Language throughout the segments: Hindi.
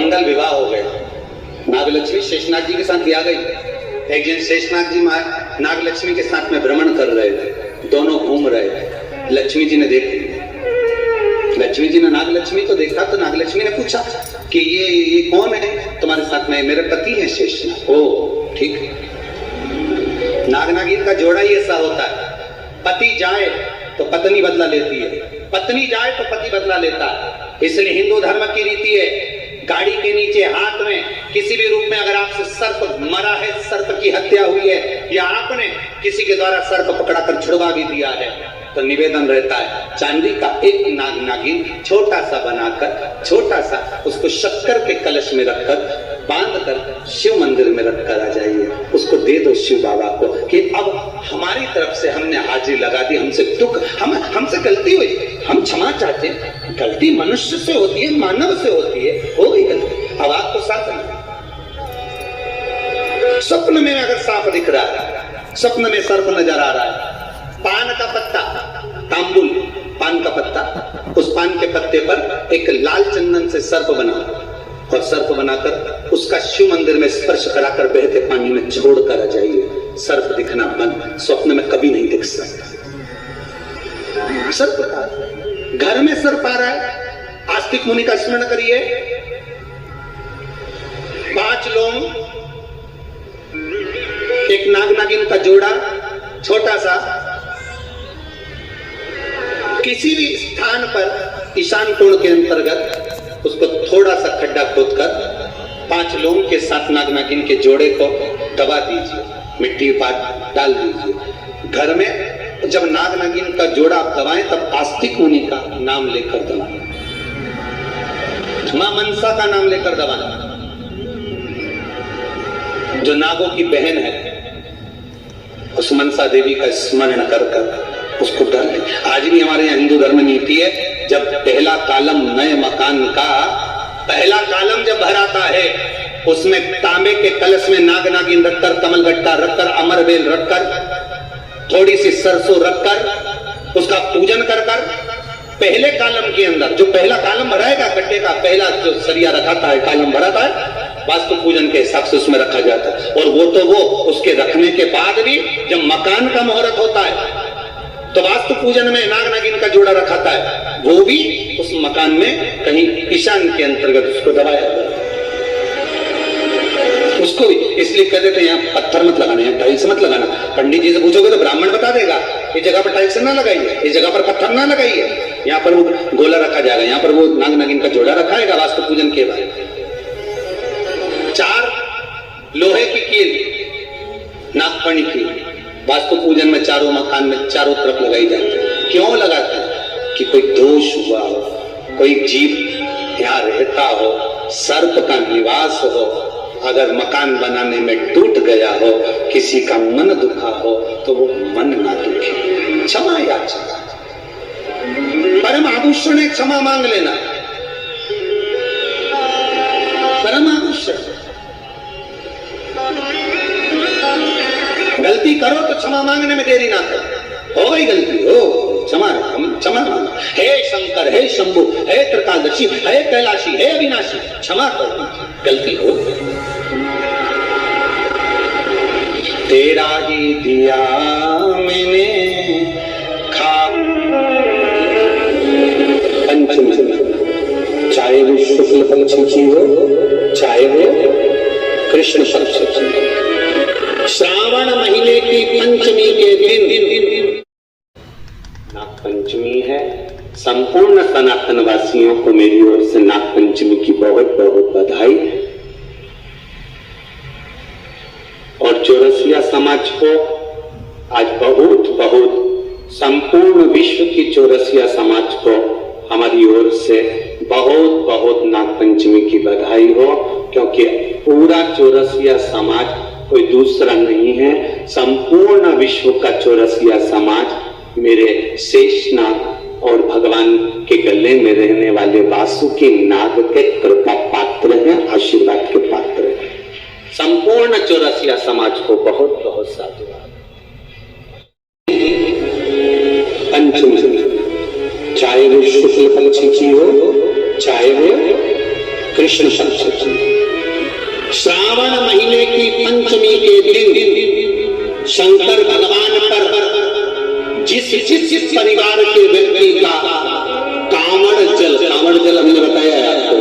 मंगल विवाह हो गया। नागलक्ष्मी शेषनाग जी के साथ दिया गई। एक दिन शेषनाग जी नागलक्ष्मी के साथ में भ्रमण कर रहे थे, दोनों घूम रहे थे। लक्ष्मी जी ने देख लिया। लक्ष्मी जी ने नागलक्ष्मी को देखा तो नागलक्ष्मी ने पूछा कि ये कौन है तुम्हारे साथ में? मेरे पति हैं शेषनाग। ओ ठीक है। नाग नागिन का जोड़ा ही ऐसा होता है, पति जाए तो पत्नी बदला लेती है, पत्नी जाए तो पति बदला लेता है। इसलिए हिंदू धर्म की रीति है, गाड़ी के नीचे हाथ में किसी भी रूप में अगर आपसे सर्प मरा है, सर्प की हत्या हुई है, या आपने किसी के द्वारा सर्प पकड़ाकर छुड़वा भी दिया है, तो निवेदन रहता है चांदी का एक नाग नागिन छोटा सा बनाकर, छोटा सा उसको शक्कर के कलश में रखकर बांध कर शिव मंदिर में रखकर आ जाइए, उसको दे दो शिव बाबा को कि अब हमारी तरफ से हमने हाजिरी लगा दी, हमसे दुख, हमसे गलती हुई, हम क्षमा चाहते हैं। गलती मनुष्य से होती है, मानव से होती है, हो गई गलती, अब आपको साथ नहीं। स्वप्न में अगर सांप दिख रहा है, स्वप्न में सर्प नजर आ रहा है, पान का पत्ता, तांबुल पान का पत्ता, उस पान के पत्ते पर एक लाल चंदन से सर्प बना और सर्प बनाकर उसका शिव मंदिर में स्पर्श कराकर बहते पानी में छोड़कर आ जाइए। सर्प दिखना बंद, स्वप्न में कभी नहीं दिख सकता। सर्प का घर में सर्प आ रहा है, आस्तिक मुनि का स्मरण करिए। 5 लोग, एक नाग नागिन का जोड़ा छोटा सा, किसी भी स्थान पर ईशान कोण के अंतर्गत उसको थोड़ा सा खड्डा खोदकर 5 लोगों के साथ नाग नागिन के जोड़े को दबा दीजिए, मिट्टी पात डाल दीजिए। घर में जब नाग नागिन का जोड़ा आप दबाएं तब आस्तिक मुनि का नाम लेकर दबाएं, मां मनसा का नाम लेकर दबाएं, जो नागों की बहन है, उस मनसा देवी का स्मरण कर कर उसको डर ले। आज भी हमारे यहाँ हिंदू धर्म नीति है, जब पहला कॉलम नए मकान का पहला कॉलम जब भराता है, उसमें तांबे के कलश में नाग नागिन रखकर, कमलगट्टा रखकर, अमरबेल रखकर, थोड़ी सी सरसों रखकर उसका पूजन कर कर, पहले कॉलम के अंदर जो पहला कॉलम भराएगा, गड्ढे का पहला जो सरिया रखाता है, कॉलम भराता है, वास्तु पूजन के हिसाब से उसमें रखा जाता है। और वो तो वो उसके रखने के बाद भी जब मकान का मुहूर्त होता है तो वास्तु पूजन में नाग नागिन का जोड़ा रखाता है, वो भी उस मकान में कहीं ईशान के अंतर्गत उसको दबाया जाता है, उसको भी। इसलिए कहते थे यहाँ पत्थर मत लगाना, यहाँ टाइल्स मत लगाना। पंडित जी से पूछोगे तो ब्राह्मण बता देगा, इस जगह पर टाइल्स ना लगाइए, इस जगह पर पत्थर ना लगाइए, यहाँ पर वो गोला रखा जाएगा, यहाँ पर वो नाग नागिन का जोड़ा रखाएगा वास्तु पूजन के बाद। 4 लोहे की कील, नागफणी की, वास्तु पूजन में चारों मकान में चारों तरफ लगाई जाती है। क्यों लगाते हैं? कि कोई दोष हुआ हो, कोई जीव यहाँ रहता हो, सर्प का निवास हो, अगर मकान बनाने में टूट गया हो, किसी का मन दुखा हो, तो वो मन ना दुखे, क्षमा याचना, परम आभूषण है, क्षमा मांग लेना, परम आभूषण। गलती करो तो क्षमा मांगने में देरी ना करो, हो गई गलती हो, क्षमा मांगो। हे शंकर, हे शंभु, हे त्रिकालदर्शी, हे कैलाशी, हे अविनाशी, क्षमा करो, गलती हो। तेरा ही दिया मैंने खा, पंचमी, चाहे वो शुक्ल पंचमी हो, चाहे वो कृष्ण पंचमी, श्रावण महीने की पंचमी के दिन नाग पंचमी है। संपूर्ण सनातन वासियों को मेरी ओर से नाग पंचमी की बहुत बहुत बधाई। और चौरसिया समाज को आज बहुत बहुत, संपूर्ण विश्व की चौरसिया समाज को हमारी ओर से बहुत बहुत नाग पंचमी की बधाई हो, क्योंकि पूरा चौरसिया समाज कोई दूसरा नहीं है। संपूर्ण विश्व का चौरसिया समाज मेरे शेषनाग और भगवान के गले में रहने वाले वासुकी नाग के कृपा पात्र हैं, आशीर्वाद के पात्र हैं। संपूर्ण चौरसिया समाज को बहुत बहुत साधुवाद। पंचमी, चाहे वो शुक्ल पंचमी हो, चाहे वो कृष्ण सप्तमी। श्रावण महीने की पंचमी के दिन शंकर भगवान पर जिस परिवार के व्यक्ति का कांवड़ जल हमने बताया है आपको,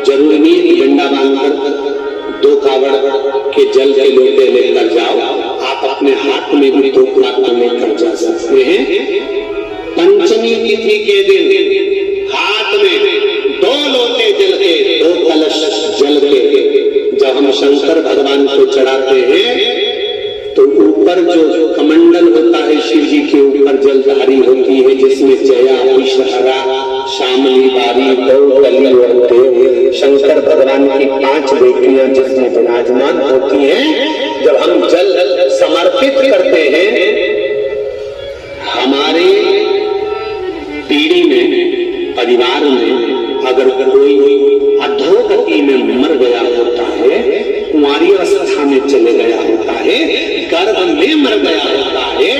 जरूरी नहीं कि डंडा बांधकर 2 कांवड़ के जल के लोटे लेकर जाओ, आप अपने हाथ में भी 2 कांवड़ लेकर जा सकते हैं। पंचमी तिथि के दिन हाथ में 2 लोटे जल के, 2 कलश जल के जब हम शंकर भगवान को चढ़ाते हैं तो ऊपर जो कमंडल होता है शिव जी के ऊपर जलधारी होती है, जिसमें जया, विषहरा, शामली, बारी, गौकली और देव, शंकर भगवान की 5 बेटियां जिसमें विराजमान होती हैं। जब हम जल समर्पित करते हैं, हमारे पीढ़ी में, परिवार में अगर कोई अधोगति में मर गया होता है, कुंवारी अवस्था में चले गया होता है, गर्भ में मर गया होता है,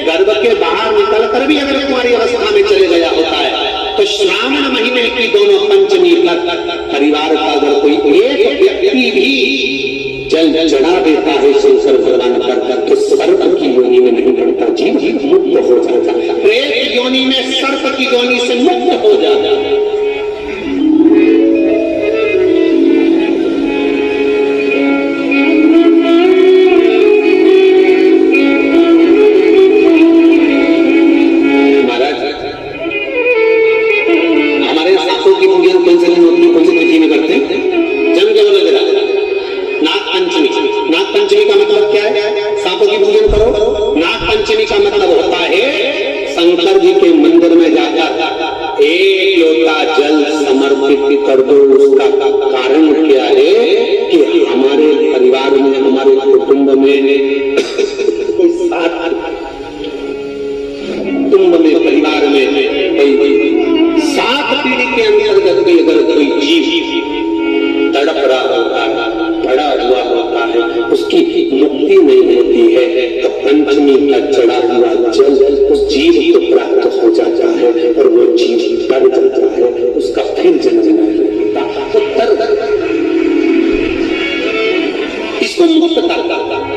गर्भ के बाहर निकल कर भी अगर कुंवारी अवस्था में चले गया होता है, तो श्रावण महीने की दोनों पंचमी पर परिवार का अगर कोई एक व्यक्ति भी जल चढ़ा देता है शंकर भगवान पर, तो सर्प की योनि में नहीं पड़ता, जीव मुक्त हो जाता है, प्रेत योनि में सर्प की योनि से मुक्त हो जाता है। नागपंचमी का मतलब क्या है? सांपों की पूजन करो। नागपंचमी का मतलब होता है शंकर जी के मंदिर में जाकर 1 लोटा जल समर्पित कर दो। उसका कारण क्या है कि हमारे परिवार में, हमारे कुटुंब में, परिवार में 7 पीढ़ी के अंतर्गत भी अगर कोई जीव तड़प रहा होता है, पड़ा हुआ होता है, उसकी मुक्ति नहीं होती है, तो पंचमी का चढ़ा हुआ जल उस जीव को प्राप्त हो जाता है और वो जीव तर जाता है, उसका फिर जन्म नहीं होता। इसको मुक्तता करता है,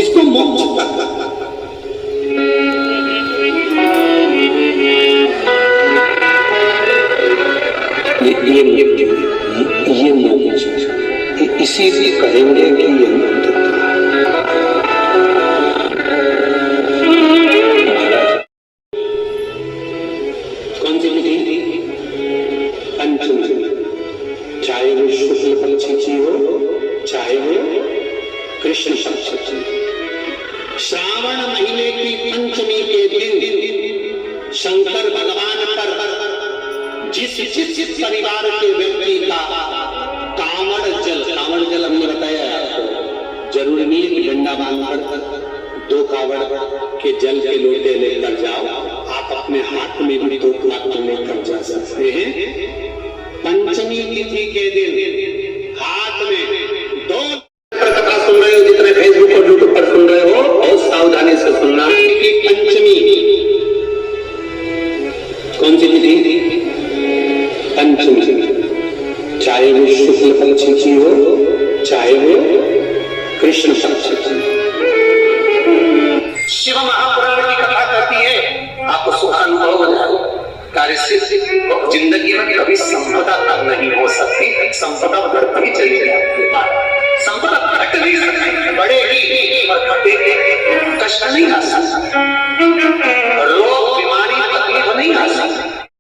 इसको मोक्ष करता है। ये मोक्ष इसीलिए कहेंगे कि ये मुक्तता। कौन सी तिथि? पंचमी, चाहे वो शुक्ल पंचमी हो, चाहे वो कृष्ण पंचमी। श्रावण महीने की पंचमी के दिन शंकर भगवान पर जिस परिवार के व्यक्ति का कांवड़ जल हमने बताया आपको, जरूरी नहीं है कि डंडा बांधकर 2 कांवड़ के जल के लोटे लेकर जाओ, आप अपने हाथ में भी 2 कांवड़ लेकर जा सकते हैं। पंचमी तिथि के दिन हाथ में 2 कथा सुन रहे हो, जितने फेसबुक और यूट्यूब पर सुन रहे हो, बहुत सावधानी से सुनना कि पंचमी कौन सी तिथि? पंचमी, चाहे वो शुक्ल पंचमी हो, चाहे वो कृष्ण पंचमी। शिव महापुराण की कथा कहती है, आपको सुखानुभव हो जाएगा। कार्य से जिंदगी में कभी संपदा तक नहीं हो सकती, संपदा बढ़ती चली जाती है, संपदा घट नहीं सकती, बढ़ेगी और कष्ट नहीं आ सकता।